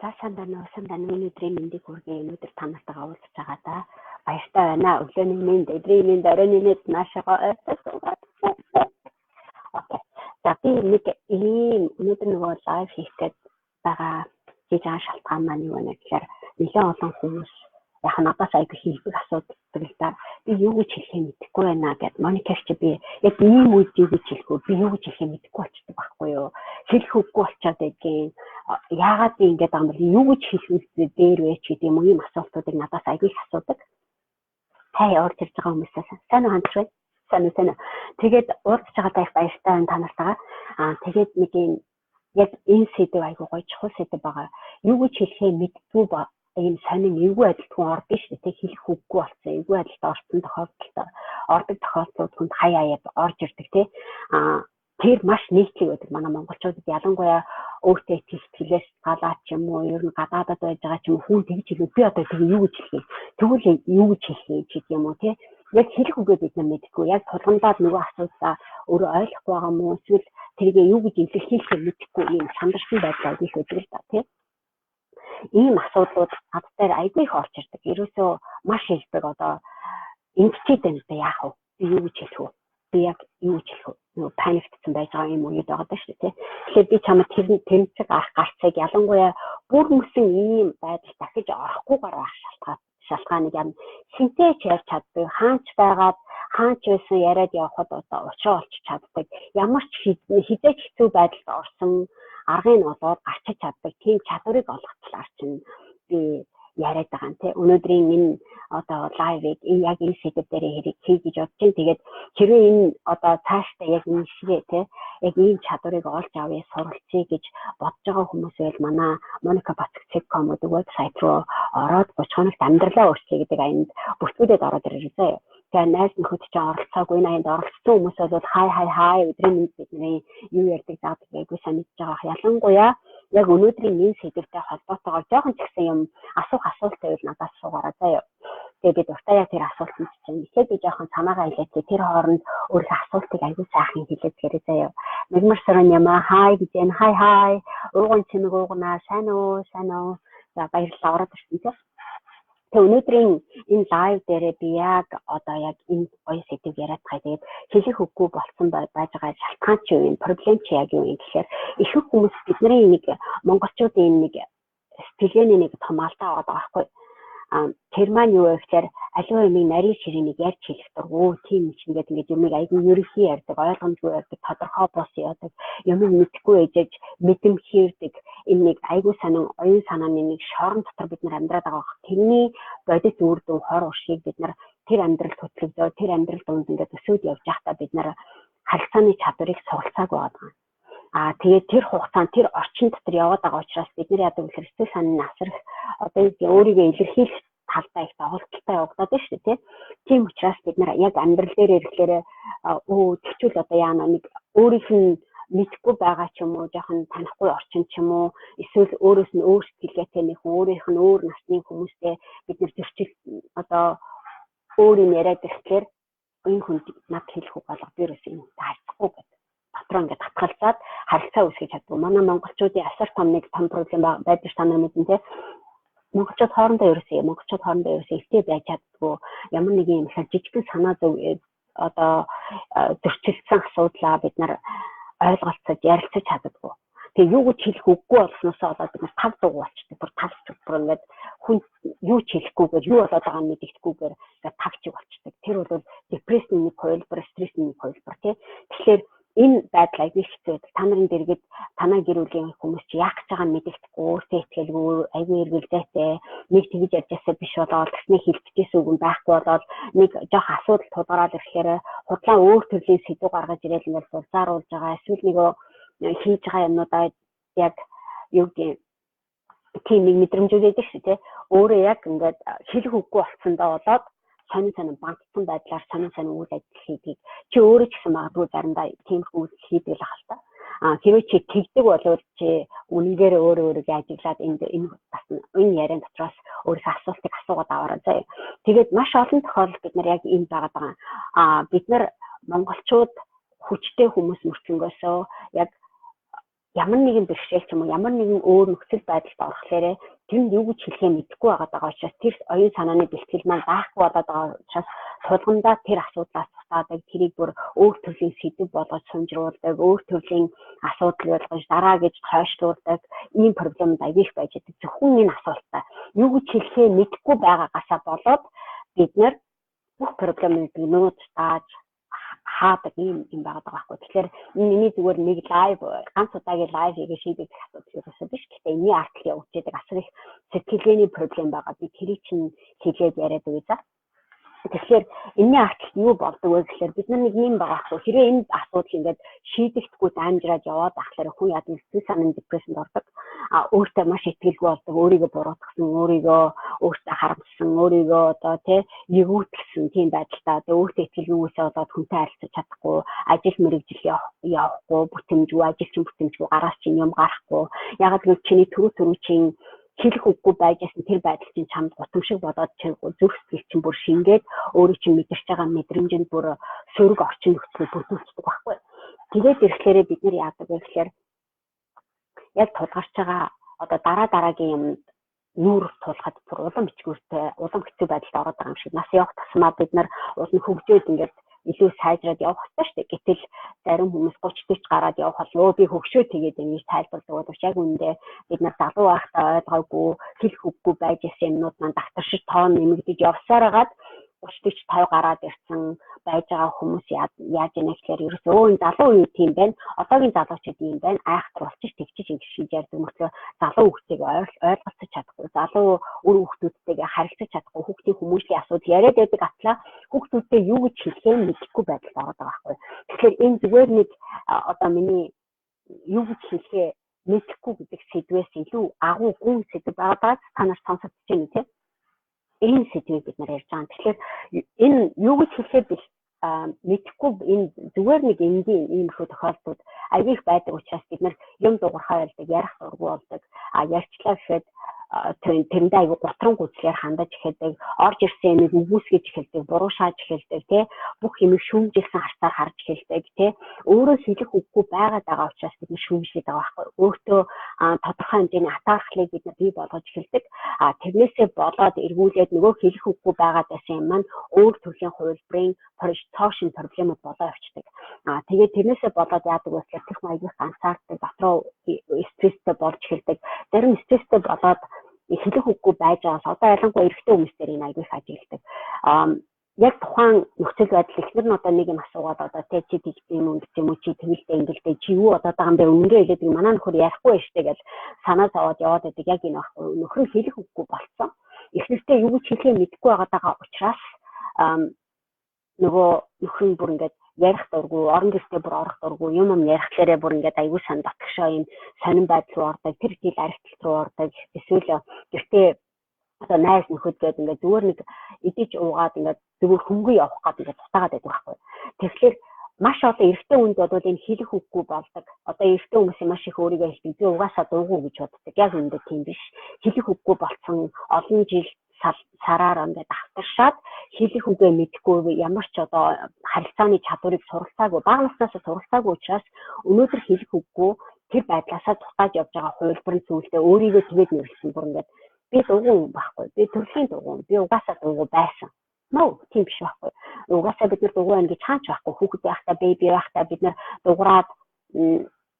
За сайн байна уу? Өнөөдрийн мэндийг хүргэе. Өнөөдөр та нартайгаа уулзаж байгаадаа баяртай байна. Өглөөний мэнд, өдрийн мэнд, оройн мэнд наашаага ойртолцоо. Окей. За би нэг өнөөдөр нөгөө лайв хийхэд байгаа хийж байгаа шалтгаан маань юу вэ гэхээр нэлээд олон хүмүүс яг надаас айгүй хийх асуудал л да. Би юу гэж хэлэхээ мэдэхгүй байна гэд мониторч би яг ийм үед юу гэж хэлэх вэ? Би юу гэж хэлэхээ мэдэхгүй болчихдог байхгүй юу? Хэлэх үггүй болчиход байдгийн. Яагаад би ингэж байгаа юм бэ? Юу гэж хэлэх үстэй дээр вэ ч гэдэг юм уу? Ийм асуултуудыг надаас айгүй их асуудаг. Хай орж ирж байгаа хүмүүсээс сайн уу хандж байна? Сайн уу. Тэгээд уулзж байгаадаа их баяртай байна та нартайгаа. Тэгээд нэг юм яг энэ сэдв айгүй гоё чухал сэдв байгаа. Юу гэж хэлэхээ мэддгүй ба ийм сонин эвгүй адилтгүй ордог шүү дээ. Хэлэх үггүй болсон. Эвгүй адилт орсон ордог тохиолдлууд хүнд хаяа орж ирдэг тий. Тэр маш нийтлэг байдаг. Манай монголчуудад ялангуяа өөртөө хэлээс галаа ч юм уу, ер нь гадаадад байж байгаа ч юм уу хүн тэгж хэлээ. Би одоо тэг юу гэж хэлхий? Тэгвэл юу гэж хэлхий ч гэдэг юм уу тий. Яг хэлэх үгээ бид нар мэдэхгүй. Яг тулгамдаад нөгөө асуудлаа өөрөө ойлгохгүй байгаа юм уу? Эсвэл тэргээ юу гэж илэрхийлэхээ мэдэхгүй ийм сандарсан байдал их байдаг л да тий. Ийм асуудлууд над дээр айгүй их орж ирдэг. Ерөөсөө маш хэлдэг одоо ингэчээд байна да яах вэ? Би юу гэж хэлэх вэ? Би яг юу гэж хэлэх вэ? Нөгөө паниктсан байж байгаа юм уу гэдэг байгаа шүү дээ тий. Тэгэхээр би чамд тэрнцэг арах гарцыг ялангуяа бүр мөсөн ийм байдал дахиж орохгүйгээр авах шалтгааныг юм шинтэй ч ярьж чаддаг. Хаач байгаад хаач байсан яриад явхад одоо учраа олж чаддаг. Ямар ч хизээч хэцүү байдалд орсон аргыг олоод гарчиж чаддаг. Тийм чадварыг олгоцлаар чинь би яриад байгаа юм тий. Өнөөдрийн энэ одоо лайвыг яг энэ сэдв дээр хийж бодож байна. Тэгээд хэрвээ энэ одоо цаашдаа яг энэ шигээ тий яг ийм чадварыг олж авъя суралцъя гэж бодож байгаа хүмүүс байл манай monica.com гэдэг вебсайт руу ороод 30 хоногт амьдралаа өөрчлөе гэдэг аянд бүртгүүлээд ороод ирээ заяа. Тэгээ найз нөхөд чинь оролцоогүй энэ аянд оролцсон хүмүүс бол хай өдрийн мэнд бидний юу ярьдаг заадаг айгуу санаж байгаа. Ялангуяа яг өнөөдрийн энэ сэдвтэй холбоотойгоор жоохон ч гэсэн юм асуух асуулт байвал надаас суугаараа заяа. Тэгээ би дуртай яг тэр асуултанд чинь эхлээд би жоохон санаагаа хэлээд тэр хооронд өөрийнхөө асуултыг айгүй сайхан хэлээд гэрээ заяа. Мэгмар саран яма хай гэж энэ хай ууган чимэг уугнаа сайн уу. За баярлалаа ороод ирсэн тийм. Тэгээ өнөөдрийн энэ лайв дээрээ би яг одоо яг энэ гоё сэдв яриад байгаа. Тэгээд хэлэх үггүй болсон байж байгаа шалтгаан чи юу юм? Проблем чи яг юу юм гэхээр их хүмүүс бидний нэг монголчуудын нэг сэтгэлгээний нэг том алдаа байгаа байхгүй. Тэр маань юу вэ гэхээр аливаа юмыг нарийн ширээнийг ярьж хэлэх дурггүй тийм ч ингээд юмыг айгүй ерөнхий ярьдаг, ойлгомжгүй ярьдаг, тодорхой бос яадаг, юмыг мэдэхгүй ээжэж мэдэмхийрдэг энэ нэг айгүй санан оюун санааны нэг шорон дотор бид нар амьдраад байгаа. Тэрний бодит үр дүн хор уршиг бид нар тэр амьдрал хөтлөгдөө, тэр амьдрал дунд ингээд өсөөд явж байхдаа бид нар харилцааны чадварыг суралцаагүй байгаа. Тэгээд тэр хугацаанд тэр орчин дотор яваад байгаа учраас бид нар яадаг вэ? Сэтгэл санааны асрах одоо өөрийгөө илэрхийлэх талдаа их тоглолттой явагдаад байна шүү дээ тийм учраас бид нар яг амьдрал дээр ирэхлээр тэгчүүл одоо яана нэг өөрийнх нь мэдхгүй байгаа ч юм уу жоохон танихгүй орчин ч юм уу эсвэл өөрөөс нь өөр сэтгэлгээтэй нэг хүн өөрийнх нь өөр насны хүмүүстэй бид нар зөрчил одоо өөр юм яриад ирэхлээр энэ хүнд над хэлэх үг болго вирус юм таахгүй гэдэг дотроо ингээд татгалзаад харилцаа үүсгэж чаддаг. Манай монголчуудын асар том нэг том проблем байдаг та нар мэдэн тийм. Монголчууд хоорондоо ерөөсөө ихтэй байж чаддгүй. Ямар нэг юм жижигхэн санаа зөв одоо зөрчилдсөн асуудлаа бид нар ойлголцож ярилцаж чаддаггүй. Тэгээ юу гэж хэлэх үггүй болсноосоо болоод бид нар тав дуу болчихдог. Бүр тав бүр ингээд хүн юу ч хэлэхгүйгээр юу болоод байгааг мэддэхгүйгээр ингээд тав чиг болчихдог. Тэр бол депрессийн нэг хувилбар, стрессийн нэг хувилбар тийм. Тэгэхээр энэ байдал айгүй хэцүү байдаг. Та нарын дэргэд танаа гэр бүлийн хүмүүс чи яах гэж байгааг нь мэддэхгүй, өөртөө итгэлгүй, айгүй эргэлзээтэй, нэг тэгж ярьж ясаа биш болоод тэсний хэлчихсэн үг нь байхгүй болоод нэг жоох асуудал тулгараад ирэхээр худлаа өөр төрлийн сэдв гаргаж ирэл ингээд суулзааруулж байгаа. Эсвэл нөгөө хийж байгаа юмнуудаа яг юу гэдэг тийм нэг мэдрэмжүүд байдаг шүү дээ. Өөрөө яг ингээд хэлэх үггүй болсондоо болоод сонин бантсан байдлаар сонин үйл ажиллал хийдэг. Чи өөрөө ч гэсэн магадгүй заримдаа тиймэрхүү үйл хийдэг л ахalta. Хэрвээ чи тэгдэг болвол чи үнэнгээр өөрийгөө ажиглаад энэ бас энэ яриан дотроос өөрийнхөө асуултыг асуугаад аваарай заяа. Тэгээд маш олон тохиолдолд бид нар яг энэ байгаад байгаа. Бид нар монголчууд хүчтэй хүмүүс мөрчөнгөөсөө яг ямар нэгэн бэрхшээл ч юм уу ямар нэгэн өөр нөхцөл байдалд орохдоо тэнд юу гэж хэлэхээ мэдэхгүй байгаа учраас тэр оюун санааны бэлтгэл маань даахгүй болоод байгаа учраас тулгамдаа тэр асуудлаас цусаадаг тэрийг бүр өөр төрлийн сэдв болгож сунжруулдаг өөр төрлийн асуудал болгож дараа гэж хойшлуулдаг ийм проблемд аяг их байж байгаа. Зөвхөн энэ асуултаа юу гэж хэлэхээ мэдэхгүй байгаагаасаа болоод бид нар бүх проблемыг нууц тааж хаадаг юм байгаа байхгүй. Тэгэхээр миний зүгээр нэг лайв ганц удаагийн лайв хийгээ шийдэх асуудал ерөөсөө биш. Гэхдээ энэний артлыг явуулдаг асар их сэтгэлгээний проблем байгаа. Би тэрийг чинь хэлээд яриад өгье за. Тэгэхээр энэний артлыг юу болдог вэ гэхээр бид нар нэг юм байгаа байхгүй. Хэрвээ энэ асуудал ингээд шийдэгдэхгүй дамжраад яваад ахлаар хүн яд сэтгэл санааны депрессэнд ордог. Өөртөө маш итгэлгүй болдог, өөрийгөө буруутгасан, өөрийгөө өөртөө харамссан, өөрийгөө одоо эгүүтгсэн тийм байдалтай. Тэгээ өөртөө итгэлгүйгээсээ болоод хүнтэй харилцаж чадахгүй, ажил мэргэжил явахгүй, бүтэмжгүй, ажилчин бүтэмжгүй, гараас чинь юм гарахгүй. Ягаад гэвэл чиний түрүү чинь хэлэх үггүй байжсэн тэр байдал чинь чамд гутамшиг болоод зүрх сэтгэл чинь бүр шингээд өөрөө чинь мэдэрч байгаа мэдрэмжинд бүр сөрөг орчин нөхцөл бүрдүүлдэг байхгүй. Тэгээд ирэхлээр бид нар яадаг вэ гэхээр яг тулгарч байгаа одоо дараагийн юмд нүүр тулахад бүр улам ичгүүртэй улам хэцүү байдалд ороод байгаа юм шиг нас явах тусмаа бид нар улам хөгжөөд ингээд илүү сайжраад явах хэрэгтэй шүү дээ. Гэтэл зарим хүмүүс 30-40 гараад явах болов би хөгшөө тэгээд ингэж тайлбарладаг боловч яг үүндээ бид нар залуу байхдаа ойлгоогүй хэлэх үггүй байж исэн юмнууд маань давтар шиг тоон нэмэгдэж явсаар хагаад 30-40 50 гараад ирсэн байж байгаа хүмүүс яаж яана гэхээр ерөөсөө энэ залуу үе тийм байна. Одоогийн залуучууд ийм байна. Айхтар болчих тэгчих ингэж шийдэж ярьдаг мөртлөө залуу хүмүүсийг ойлголцож чадахгүй. Залуу үр хүмүүстэйгээ харилцаж чадахгүй. Хүүхдийн хүмүүсийн асуудал яриад байдаг атлаа хүүхдүүдтэй юу гэж хэлэхээ мэдэхгүй байдалд ороод байгаа байхгүй. Тэгэхээр энэ зүгээр нэг одоо миний юу гэж хэлэхээ мэдэхгүй гэдэг сэдвээс илүү агуу гүн сэдв байгаа та нар сонсож байна тийм. Энэ сэдвийг бид нар ярьж байгаа. Тэгэхээр энэ юу гэж хэлэхэд биш мэдэхгүй энэ зүгээр нэг энгийн иймэрхүү тохиолдлууд аяг их байдаг учраас бид нар юм дуурхай байлдаг, ярих дурггүй болдог. Ярьчлаа гэхэд тэрэндээ аяг гутран гүцлээр хандаж эхэлдэг, орж ирсэн юмыг үгүйсгэж эхэлдэг, буруу шааж эхэлдэг, тий бүх юмыг шүүмжилсэн харцаар харж эхэлдэг, тий өөрөө хэлэх үггүй байгаад байгаа учраас бид нар шүүмжлээд байгаа байхгүй. Өөртөө тодорхой хэмжээний атаархлыг бид нар бий болгож эхэлдэг. Тэрнээсээ болоод эргүүлээд нөгөө хэлэх үггүй байгаад байсан юм маань өөр төрлийн хувилбарын цоошин проблемууд болоо явчихдаг. Тэгээд тэрнээсээ болоод яадаг вэ гэхээр тех маягийнх ансаардаг, дотроо стресстэй болж эхэлдэг. Зарим стресстэй болоод хэлэх үггүй байж байгаас одоо ялангуяа эрэгтэй хүмүүс дээр энэ аяг их ажигладаг. Яг тухайн нөхцөл байдал ихнэр нь одоо нэг юм асуугаад одоо тэ чи тэгдэм юм гэж юм уу чи тэмэлдээ ингэлдээ чи юу одоо даан дээр үнэрээ хэлээд манай нөхөр ярихгүй штэ гэж санаа зовоод яваад байдаг яг энэ байхгүй нөхөр нь хэлэх үггүй болсон. Эхнэртэй юу гэж хэлэхээ мэдэхгүй байгаа учраас нөгөө нөхөр нь бүр ингээд ярих дурггүй, орон гэртээ бүр орох дурггүй, юм ярихлаарэ бүр ингээд аягүй сан дотгошоо юм сонирн байдал руу ордог, тэр хил архитект руу ордог. Эсвэл гэртээ одоо найз нөхөд гээд ингээд зүгээр нэг идэж уугаад ингээд зүгээр хөнгөө явах гээд ингээд тутаагаад байдаг байхгүй. Тэгэхээр маш олон эрэгтэй хүнд бол энэ хэлэх үггүй болдог. Одоо эрэгтэй хүмүүс маш их өөрийгөө хэлдэг. Би угаасаа дуугүй гэж боддог. Яг үүндээ тийм биш. Хэлэх үггүй болсон олон жил сараар ингээд автаршаад хэлэх үгээ мэдэхгүй ямар ч одоо харилцааны чадварыг суралцаагүй бага наснаас суралцаагүй учраас өнөөдөр хэлэх үггүй тэр байдлаасаа тутааж явж байгаа хувилбарын зүйлдээ өөрийгөө тэгээд нэрсэн бүр ингээд би дуугүй байхгүй би төрлийн дуугүй би угаасаа дуугүй байсан нөө тийм биш байхгүй угаасаа бид нар дуугүй байна гэж хаач байхгүй хүүхэд байхдаа беби байхдаа бид нар дуурайд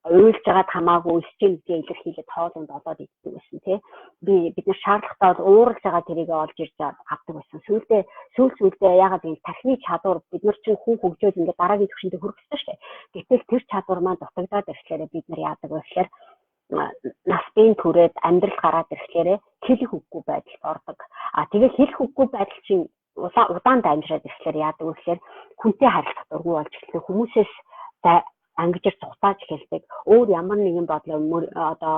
уйлж байгаад хамаагүй стилтэй илэрхийлээд хоолнд олоод иддэг байсан тий бид нар шаардлагатай ууралж байгаа тэрийг олж ирж авдаг байсан сүүлдээ ягаад ингэ тархины чадвар бид нар чинь хүн хөгжөөд ингэ дараагийн түвшиндээ хүрэх гэсэн шүү дээ гэтэл тэр чадвар маань дутагдаад ирэхлээр бид нар яадаг вэ гэхээр насбын түрээд амьдрал гараад ирэхлээр хэлэх үггүй байдалд ордог тэгээд хэлэх үггүй байдал чинь удаан дамжираад ирэхлээр яадаг вэ гэхээр хүнтэй харилцах дургүй болж эхэлдэг хүмүүсээс ангижир цугтааж эхэлдэг. Өөр ямар нэгэн бодлоо одоо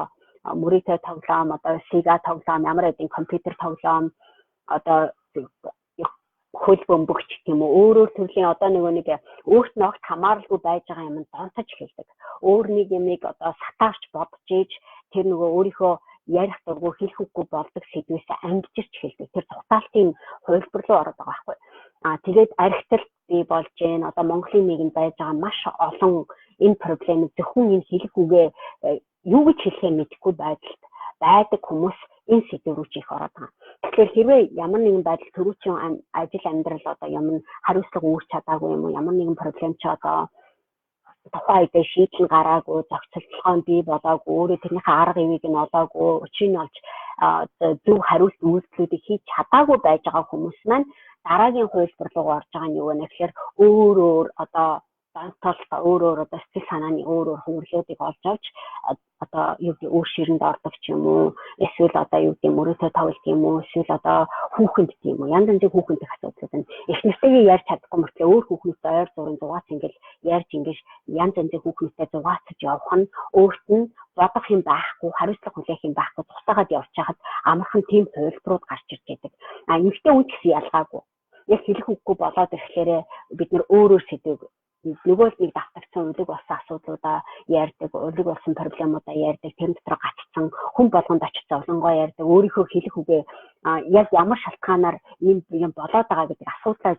мөрөтэй тоглоом, одоо сига тоглоом, ямар нэгэн компьютер тоглоом, одоо хөл бөмбөгч тийм үү. Өөрөөр төрлийн одоо нэг өөрт нь огт хамааралгүй байж байгаа юм донтож эхэлдэг. Өөр нэг юмыг одоо сатаарч бодож ийж тэр нөгөө өөрийнхөө ярих дургүй хэлэх үггүй болдог сэдвээс ангижирч эхэлдэг. Тэр цугтаалтын хувилбар руу ороод байгаа байхгүй. Тэгээд архитект бий болж байна. Одоо Монголын нийгэмд байж байгаа маш олон энэ проблем зөвхөн энэ хэлэх үгээ юу гэж хэлэхээ мэдэхгүй байдалд байдаг хүмүүс энэ сэдв рүү чих ороод байгаа. Тэгэхээр хэрвээ ямар нэгэн байдал төрүүчийн ажил амьдрал одоо юм хариуцлага үүсч чадаагүй юм уу, ямар нэгэн проблем ч одоо тухайн үедээ шийдэл гараагүй, зохицолтолгоо бий болоогүй, өөрөө тэрнийхээ арга ивийг нь олоогүй, өчиг нь олж зөв хариулт үйлдэлүүдийг хийж чадаагүй байж байгаа хүмүүс маань дараагийн хувилбар руу орж байгаа нь юу вэ гэхээр өөр одоо донтолтой өөр одоо сэтгэл санааны өөр хувирлуудыг олж авч одоо юу гэдэг өөр ширэнд ордог ч юм уу, эсвэл одоо юу гэдэг мөрөөдөө тоглох юм уу, эсвэл одоо хүүхэнд тийм үү, янз бүрийн хүүхэндийн асуудлууд нь эхнэртэйгээ ярьж чадахгүй мөртлөө өөр хүүхнүүдтэй ойр зургийн зугаац ингээл ярьж ингэж янз бүрийн хүүхнүүдтэй зугаацж явах нь өөрт нь бодох юм байхгүй, хариуцлага хүлээх юм байхгүй, тусаагаад явж хахад амархан тийм хувилбарууд гарч ирж байдаг. Эмэгтэй хүн гэсэн ялгаагүй. Яг хэлэх үггүй болоод ирэхээр бид нөр өөрөөр сэдвэг нөгөө л нэг давтагцсан үлэг болсон асуудлуудаа ярьдаг, үлэг болсон проблемуудаа ярьдаг, тэр дотор гацсан хүн болгонд очиж зовлонгоо ярьдаг, өөрийнхөө хэлэх үгээ яг ямар шалтгаанаар ийм юм болоод байгаа гэдэг асуудлаа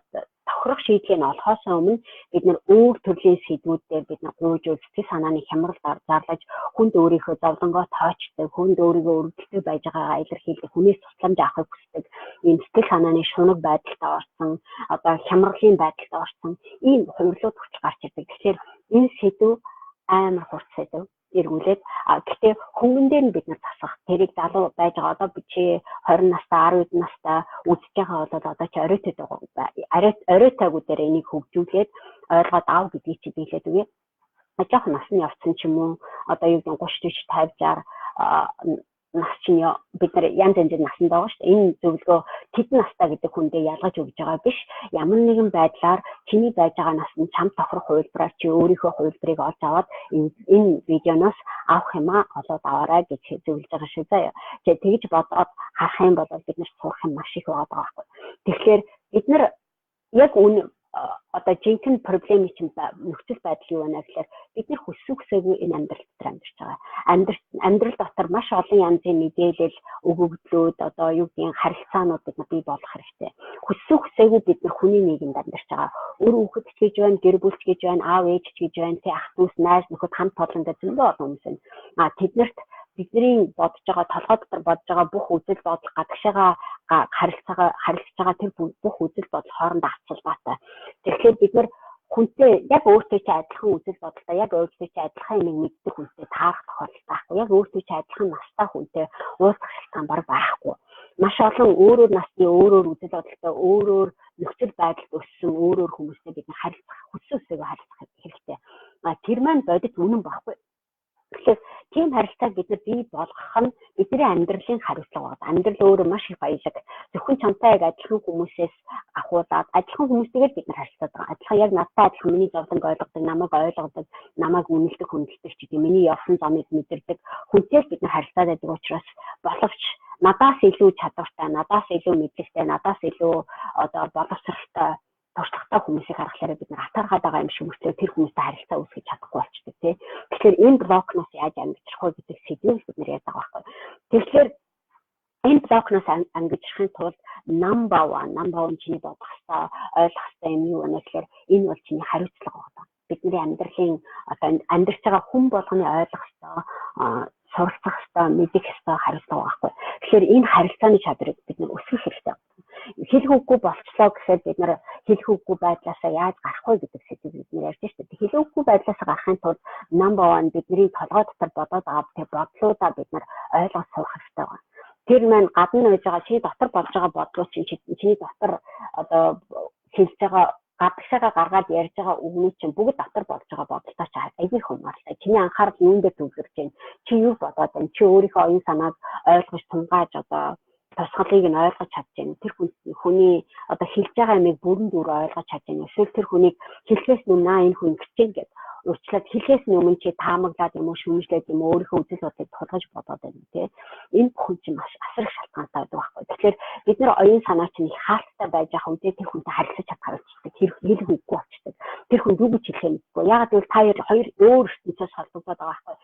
тохирох шийдлийг нь олохоос өмнө бид нэр өөр төрлийн сэдвүүдээр бид гуйж сэтгэл санааны хямрал зарлаж хүнд өөрийнхөө зовлонгоо тоочдаг, хүнд өөрийгөө өргөдөлтөй байж байгаагаа илэрхийлдэг, хүнээс тусламж авахыг хүсдэг, ийм сэтгэл санааны шунаг байдалтай орсон, одоо хямралын байдалтай орсон ийм хувирлууд хүч гарч ирдэг. Тэгэхээр энэ сэдв амар хурц сэдв эргүүлээд гэхдээ хөнгөн дээр нь бид нар засах тэрийг залуу байж байгаа одоо би чи 20 настай 10 настай үзэж байгаа бол одоо чи оройтойгоо дээр энийг хөгжүүлээд ойлгоод аав гэдгийг чи биелээд үгүй. Жоох насны явцсан ч юм уу одоо юу гэдэг 30 40 50 60 нас чинь бид нар янз янзын насанд байгаа шүү дээ. Энэ зөвлөгөө тэдэн настай гэдэг хүндээ ялгаж өгж байгаа биш. Ямар нэгэн байдлаар чиний байж байгаа наснд чамд тохирох хувилбараар чи өөрийнхөө хувилбарыг олж аваад энэ видеоноос авах юмаа олоод аваарай гэж зөвлөж байгаа шүү заяа. Тэгж бодоод харах юм бол бид нар сурах юм маш их байгаа байхгүй. Тэгэхээр бид нар яг одоо жинхэнэ проблемын чинь нөхцөл байдал юу вэ гэхээр бид нар хүсээгүй энэ амьдрал дотор амьдарч байгаа. Амьдрал дотор маш олон янзын мэдээлэл, өгөгдлүүд, одоо юу гэдгийг харилцаанууд бид нар бий болох хэрэгтэй. Хүсээгүй бид нар хүний нийгэмд амьдарч байгаа. Өөр хүүхэд ч гэж байна, гэр бүлч гэж байна, аав ээж ч гэж байна, тэ ах дүүс, найз нөхөд хамт олондоо зөндөө олон хүмүүс байна. Тэднэрт бидний бодож байгаа толгой дотор бодож байгаа бүх үзэл бодол гадагшаага харилцаж байгаа тэр бүх үзэл бодол хоорондоо авцалбаатай. Тэгэхээр бид нар хүнтэй яг өөртөө чи адилхан үзэл бодолтой, яг өөртөө чи адилхан юм мэддэг хүнтэй таарах тохиолдол байхгүй. Яг өөртөө чи адилхан настай хүнтэй уулзах шалтгаан баг байхгүй. Маш олон өөрөөр насны өөрөөр үзэл бодолтой, өөрөөр нөхцөл байдалд өссөн өөрөөр хүмүүстэй бид нар харилцах, хүсээсээ харилцах хэрэгтэй. Тэр маань бодит үнэн байхгүй. Тэгэхээр тийм харилцааг бид нар бий болгох нь бидний амьдралын хариуцлага байна. Амьдрал өөрөө маш их баялаг. Зөвхөн чамтай яг адилхан хүмүүсээс ахуулаад адилхан хүмүүстэйгээ бид нар харилцаад байгаа. Адилхан яг надтай адилхан миний зовлонг ойлгодог, намайг ойлгодог, намайг үнэлдэг, хүндэлдэг ч гэдэг миний явсан замыг мэдэрдэг хүнтэй бид нар харилцаад байдаг учраас боловч надаас илүү чадвартай, надаас илүү мэдлэгтэй, надаас илүү одоо боловсралтай туршлагатай хүмүүсийг харахаараа бид нар атаргаад байгаа юм шиг мөртлөө тэр хүмүүстэй харилцаа үүсгэж чадахгүй болчихдог тийм. Тэгэхээр энэ блокноос яаж ангижрах вэ гэдэг сэдвийг бид нар яриад байгаа байхгүй. Тэгэхээр энэ блокноос ангижрахын тулд number one чиний бодох хэвээр ойлгох хэвээр юм юу вэ гэхээр энэ бол чиний хариуцлага байна. Бидний амьдралын одоо амьдарч байгаа хүн болгоны ойлгох хэвээр суралцах хэвээр мэдэх хэвээр хариуцлага байхгүй. Тэгэхээр энэ харилцааны чадрыг бид нар өсгөх хэрэгтэй. Хэлэх үггүй болчлоо гэхээр бид нар хэлэх үггүй байдлаасаа яаж гарах вэ гэдэг сэдвийг бид нар ярьж шүү дээ. Хэлэх үггүй байдлаасаа гарахын тулд number one бидний толгой дотор бодоод авах тэр бодлуудаа бид нар ойлгож сурах хэрэгтэй байна. Тэр маань гадна байж байгаа чи дотор болж байгаа бодлууд чиний дотор одоо хэлж байгаа гадагшаага гаргаад ярьж байгаа үгнүүд чинь бүгд дотор болж байгаа бодолтой ч аягүй хумаартай. Чиний анхаарал юундээ төвлөрч байна? Чи юу бодоод байна? Чи өөрийнхөө оюун санааг ойлгож тунгааж одоо тусгалыг нь ойлгож чадж байна. Тэр хүний одоо хэлж байгаа юмыг бүрэн дүр ойлгож чадж байна. Эсвэл тэр хүнийг хэлхээс өмнө энэ хүн гिचэн гэдэг уучлаад хэлхээс өмнө чи таамаглаад юм уу шүмжлээд юм уу өөрийнхөө үзэл бодлыг тулгаж бодоод байна тийм. Энэ бүхэн чинь маш асар их шалтгаантай байдаг байхгүй. Тэгэхээр бид нар оюун санаа чинь их хаалттай байж байгаа үедээ тэр хүнтэй харилцаж чадхаар болчихдог. Тэр хэлэх үггүй болчихдог. Тэр хүн юу гэж хэлэх юм бэ? Яг л та хоёр өөр ертөнцөөс холбогдоод байгаа байхгүй.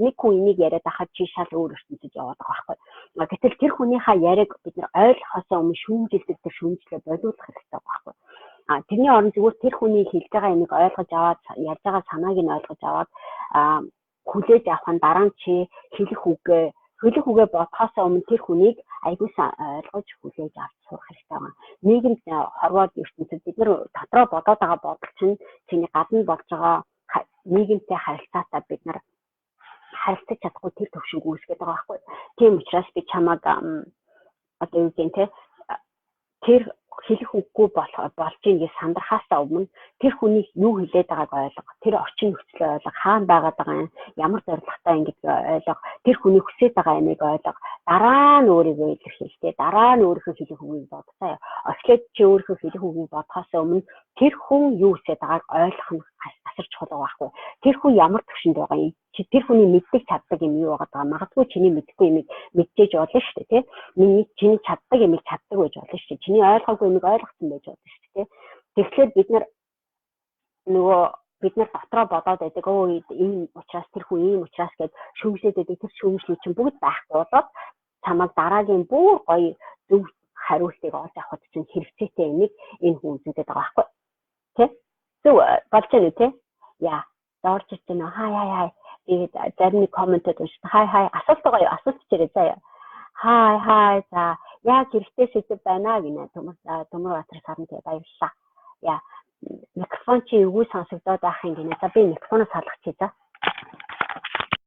Нэг хүн энийг яриад байхад чи шал өөр ертөнцөд яваад байгаа байхгүй. Гэтэл тэр хүнийхээ яриаг бид нар ойлгохоос өмнө шүүмжилдэг тэр шүүмжлээ бодуулах хэрэгтэй байхгүй. тэрний орон зүгээр тэр хүний хэлж байгаа юмыг ойлгож аваад ярьж байгаа санааг нь ойлгож аваад хүлээж авах нь дараа нь чи хэлэх үгээ бодхоос өмнө тэр хүнийг аягуулсан ойлгож хүлээж авч сурах хэрэгтэй байна. Нийгэмд хорвоод ертөнцид бид нар дотроо бодоод байгаа бодол чинь чиний гадна болж байгаа нийгэмтэй харилцаатаа бид нар харилцаж чадахгүй тэр төвшинг үүсгэж байгаа байхгүй. Тийм учраас би чамайг одоо юу гэнэ тэр хэлэх үггүй болж ингэ сандрахаасаа өмнө тэр хүний юу хэлээд байгааг ойлго. Тэр орчин нөхцөлөө ойлго. Хаана байгаад байгаа юм? Ямар зорилготой ингэж ойлго. Тэр хүний хүсэж байгаа юмыг ойлго. Дараа нь өөрийгөө илэрхийлээ. Дараа нь өөрийнхөө хэлэх үгийг бодсоо. Эхлээд чи өөрийнхөө хэлэх үгийг бодхоос өмнө тэр хүн юу хүсэж байгааг ойлгох нь асар чухал байгаа байхгүй. Тэр хүн ямар төвшөнд байгаа юм? Тэр хүний мэддэг чаддаг юм юу байгаа. Магадгүй чиний мэдхгүй юмыг мэдчихэж болно шүү дээ, тий? Чиний чаддаг юмыг чаддаг байж болно шүү дээ. Чиний ойлгоогүй юмыг ойлгосон байж болно шүү дээ. Тэгэхээр бид нар дотроо бодоод байдаг. Ийм учраас тэр хүн ийм учраас гэж шүүмжлээд байдаг. Тэр шүүмжлүүд чинь бүгд байхгүй болоод чамайг дараагийн бүр гоё зөв хариултыг олж авахд чинь хэрэгцээтэй юмыг энэ хүн үзүүлээд байгаа байхгүй. Тэ? Зөв болж байна тий? Яа, дорж ирсэн нөө хай. Тэгээд зарим нэг комментод уншиж хай асуулт байгаа юу? Асуулт чирээ заяа. Хай за яг хэрэгтэй сэдв байна гинэ. Төмөр Баатар сарнтэй баярлалаа. Яа, микрофон чи эвгүй сонсогдоод байх юм гинэ. За би микрофоноос салгачих за.